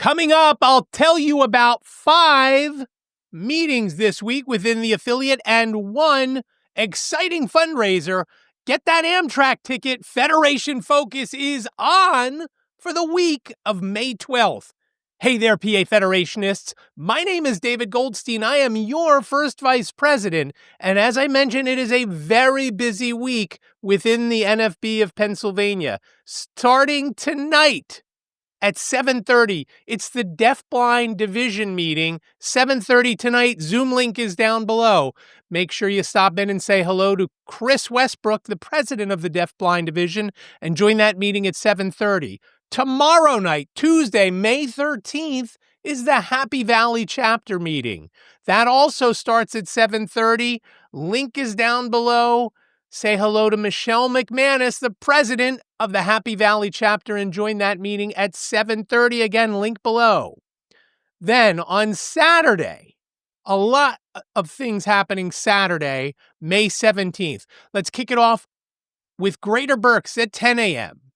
Coming up, I'll tell you about 5 meetings this week within the affiliate and 1 exciting fundraiser. Get that Amtrak ticket. Federation Focus is on for the week of May 12th. Hey there, PA Federationists. My name is David Goldstein. I am your first vice president. And as I mentioned, it is a very busy week within the NFB of Pennsylvania. Starting tonight at 7:30, it's the DeafBlind division meeting. 7:30 tonight. Zoom link is down below. Make sure you stop in and say hello to Chris Westbrook, the president of the DeafBlind division, and join that meeting at 7:30. Tomorrow night, Tuesday, May 13th, is the Happy Valley chapter meeting. That also starts at 7:30. Link is down below. Say hello to Michelle McManus, the president of the Happy Valley chapter, and join that meeting at 7:30. Again, link below. Then on Saturday, a lot of things happening Saturday, May 17th. Let's kick it off with Greater Berks at 10 a.m.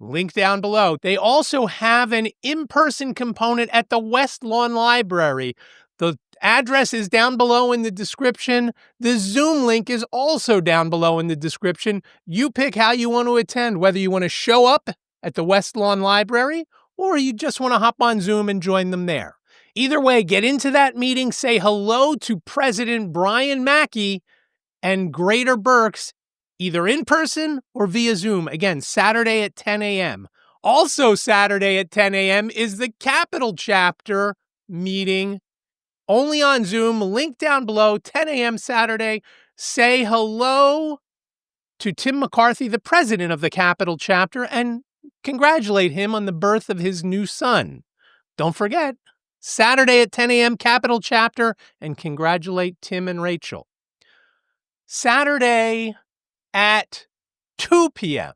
Link down below. They also have an in-person component at the West Lawn Library. The address is down below in the description. The Zoom link is also down below in the description. You pick how you want to attend, whether you want to show up at the West Lawn Library or you just want to hop on Zoom and join them there. Either way, get into that meeting, say hello to President Brian Mackey and Greater Berks, either in person or via Zoom. Again, Saturday at 10 a.m. Also Saturday at 10 a.m. is the Capital Chapter meeting, only on Zoom. Link down below, 10 a.m. Saturday. Say hello to Tim McCarthy, the president of the Capital Chapter, and congratulate him on the birth of his new son. Don't forget, Saturday at 10 a.m. Capital Chapter, and congratulate Tim and Rachel. Saturday at 2 p.m.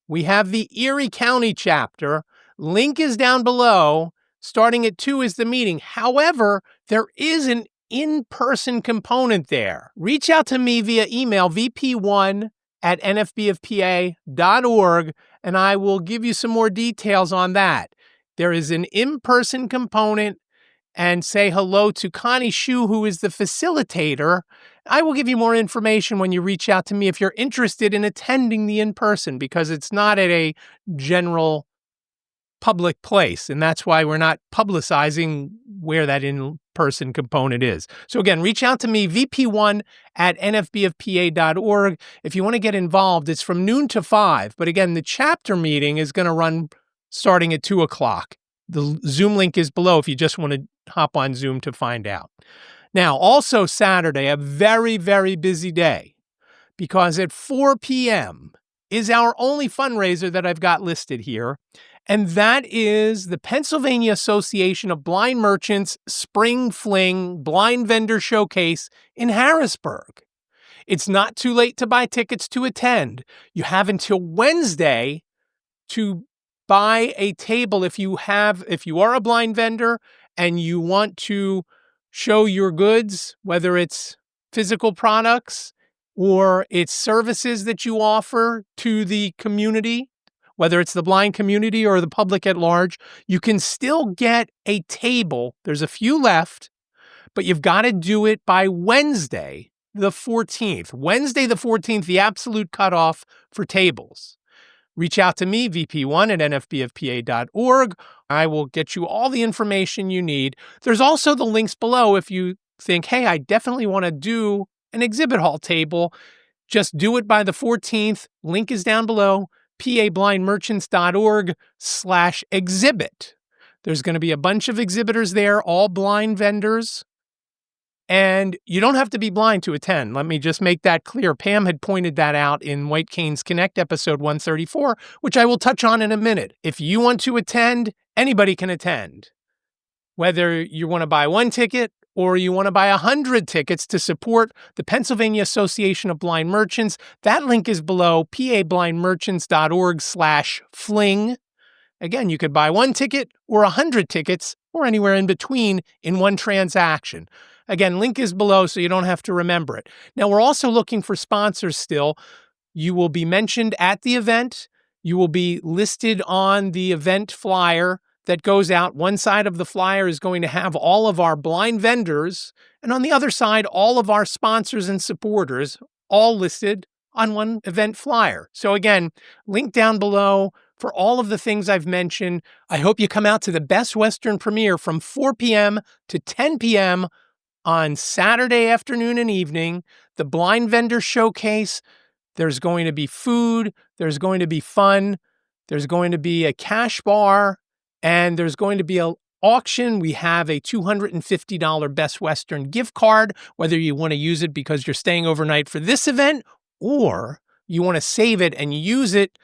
We have the Erie County chapter. Link is down below. Starting at 2 is the meeting. However, there is an in-person component there. Reach out to me via email, vp1@nfbofpa.org, and I will give you some more details on that. There is an in-person component, and say hello to Connie Shu, who is the facilitator. I will give you more information when you reach out to me if you're interested in attending the in-person, because it's not at a general public place, and that's why we're not publicizing where that in-person component is. So again, reach out to me, vp1@nfbofpa.org. If you want to get involved, it's from noon to 5. But again, the chapter meeting is going to run starting at 2 o'clock. The Zoom link is below if you just want to hop on Zoom to find out. Now, also Saturday, a very, very busy day, because at 4 p.m. is our only fundraiser that I've got listed here, and that is the Pennsylvania Association of Blind Merchants Spring Fling Blind Vendor Showcase in Harrisburg. It's not too late to buy tickets to attend. You have until Wednesday to buy a table if you are a blind vendor and you want to show your goods, whether it's physical products or it's services that you offer to the community, whether it's the blind community or the public at large. You can still get a table. There's a few left, but you've got to do it by Wednesday, the 14th. Wednesday, the 14th, the absolute cutoff for tables. Reach out to me, vp1@nfbofpa.org. I will get you all the information you need. There's also the links below if you think, hey, I definitely want to do an exhibit hall table. Just do it by the 14th. Link is down below, pablindmerchants.org/exhibit. There's going to be a bunch of exhibitors there, all blind vendors. And you don't have to be blind to attend. Let me just make that clear. Pam had pointed that out in White Canes Connect episode 134, which I will touch on in a minute. If you want to attend, anybody can attend. Whether you want to buy 1 ticket or you want to buy 100 tickets to support the Pennsylvania Association of Blind Merchants, that link is below, pablindmerchants.org/fling. Again, you could buy 1 ticket or 100 tickets or anywhere in between in one transaction. Again, link is below so you don't have to remember it. Now, we're also looking for sponsors still. You will be mentioned at the event. You will be listed on the event flyer that goes out. One side of the flyer is going to have all of our blind vendors, and on the other side, all of our sponsors and supporters, all listed on one event flyer. So again, link down below for all of the things I've mentioned. I hope you come out to the Best Western premiere from 4 p.m. to 10 p.m. on Saturday afternoon and evening. The Blind Vendor Showcase. There's going to be food. There's going to be fun. There's going to be a cash bar. And there's going to be an auction. We have a $250 Best Western gift card, whether you want to use it because you're staying overnight for this event or you want to save it and use it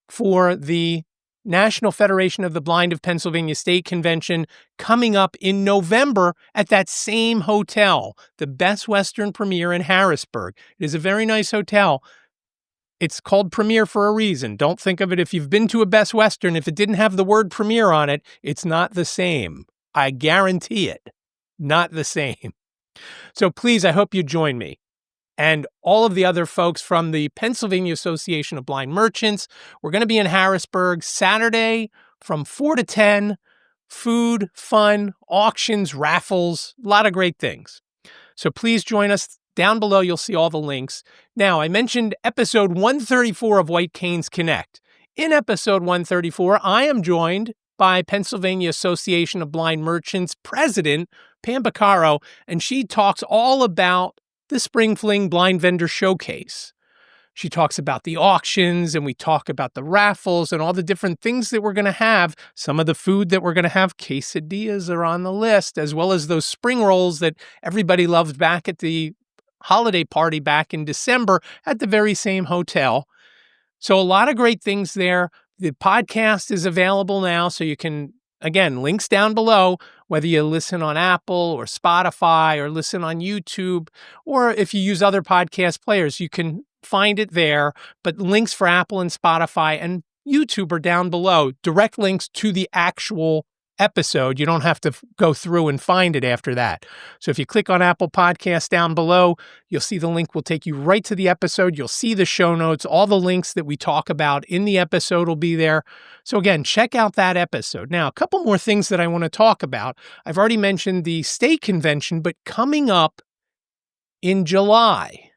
for the National Federation of the Blind of Pennsylvania State Convention coming up in November at that same hotel, the Best Western Premier in Harrisburg. It is a very nice hotel. It's called Premier for a reason. Don't think of it, if you've been to a Best Western, if it didn't have the word Premier on it, it's not the same. I guarantee it. Not the same. So please, I hope you join me and all of the other folks from the Pennsylvania Association of Blind Merchants. We're going to be in Harrisburg Saturday from 4 to 10. Food, fun, auctions, raffles, a lot of great things. So please join us. Down below, you'll see all the links. Now, I mentioned episode 134 of White Canes Connect. In episode 134, I am joined by Pennsylvania Association of Blind Merchants President Pam Baccaro, and she talks all about the Spring Fling Blind Vendor Showcase. She talks about the auctions, and we talk about the raffles and all the different things that we're going to have. Some of the food that we're going to have, quesadillas, are on the list, as well as those spring rolls that everybody loved back at the holiday party back in December at the very same hotel. So a lot of great things there. The podcast is available now, so you can, again, links down below, whether you listen on Apple or Spotify or listen on YouTube, or if you use other podcast players, you can find it there. But links for Apple and Spotify and YouTube are down below, direct links to the actual episode. You don't have to go through and find it after that. So if you click on Apple Podcasts down below, you'll see the link will take you right to the episode. You'll see the show notes. All the links that we talk about in the episode will be there. So again, check out that episode. Now, a couple more things that I want to talk about. I've already mentioned the state convention, but coming up in July,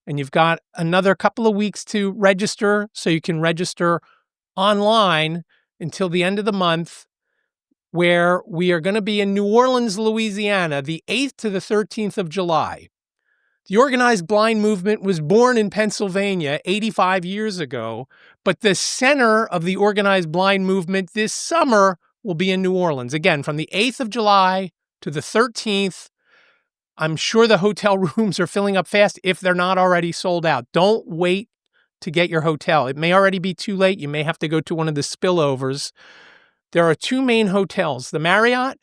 and you've got another couple of weeks to register, so you can register online until the end of the month, where we are going to be in New Orleans, Louisiana, the 8th to the 13th of July. The organized blind movement was born in Pennsylvania 85 years ago, but the center of the organized blind movement this summer will be in New Orleans. Again, from the 8th of July to the 13th. I'm sure the hotel rooms are filling up fast if they're not already sold out. Don't wait to get your hotel. It may already be too late. You may have to go to one of the spillovers. There are two main hotels, the Marriott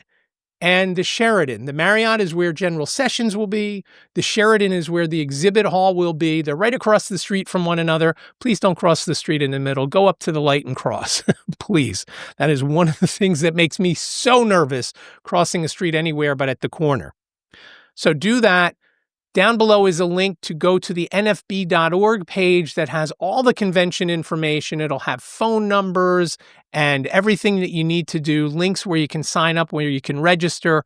and the Sheraton. The Marriott is where General Sessions will be. The Sheraton is where the exhibit hall will be. They're right across the street from one another. Please don't cross the street in the middle. Go up to the light and cross, please. That is one of the things that makes me so nervous, crossing a street anywhere but at the corner. So do that. Down below is a link to go to the nfb.org page that has all the convention information. It'll have phone numbers and everything that you need to do, links where you can sign up, where you can register.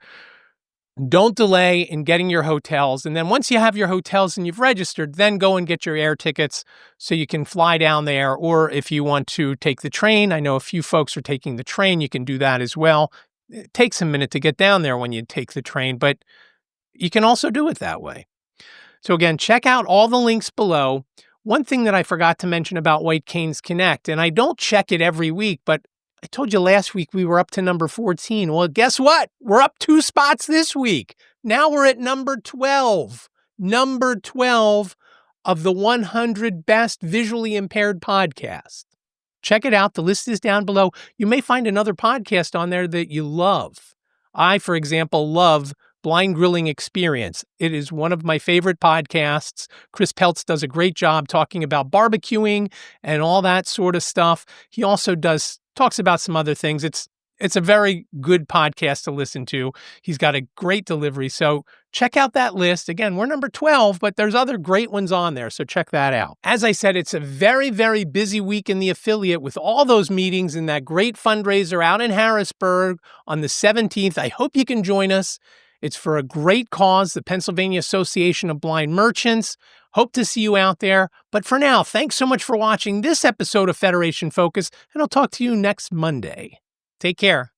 Don't delay in getting your hotels. And then once you have your hotels and you've registered, then go and get your air tickets so you can fly down there. Or if you want to take the train, I know a few folks are taking the train, you can do that as well. It takes a minute to get down there when you take the train, but you can also do it that way. So again, check out all the links below. One thing that I forgot to mention about White Canes Connect, and I don't check it every week, but I told you last week we were up to number 14. Well, guess what? We're up 2 spots this week. Now we're at number 12. Number 12 of the 100 best visually impaired podcasts. Check it out. The list is down below. You may find another podcast on there that you love. I, for example, love Blind Grilling Experience. It is one of my favorite podcasts. Chris Peltz does a great job talking about barbecuing and all that sort of stuff. He also talks about some other things. It's It's a very good podcast to listen to. He's got a great delivery. So check out that list. Again, we're number 12, but there's other great ones on there. So check that out. As I said, it's a very, very busy week in the affiliate with all those meetings and that great fundraiser out in Harrisburg on the 17th. I hope you can join us. It's for a great cause, the Pennsylvania Association of Blind Merchants. Hope to see you out there. But for now, thanks so much for watching this episode of Federation Focus, and I'll talk to you next Monday. Take care.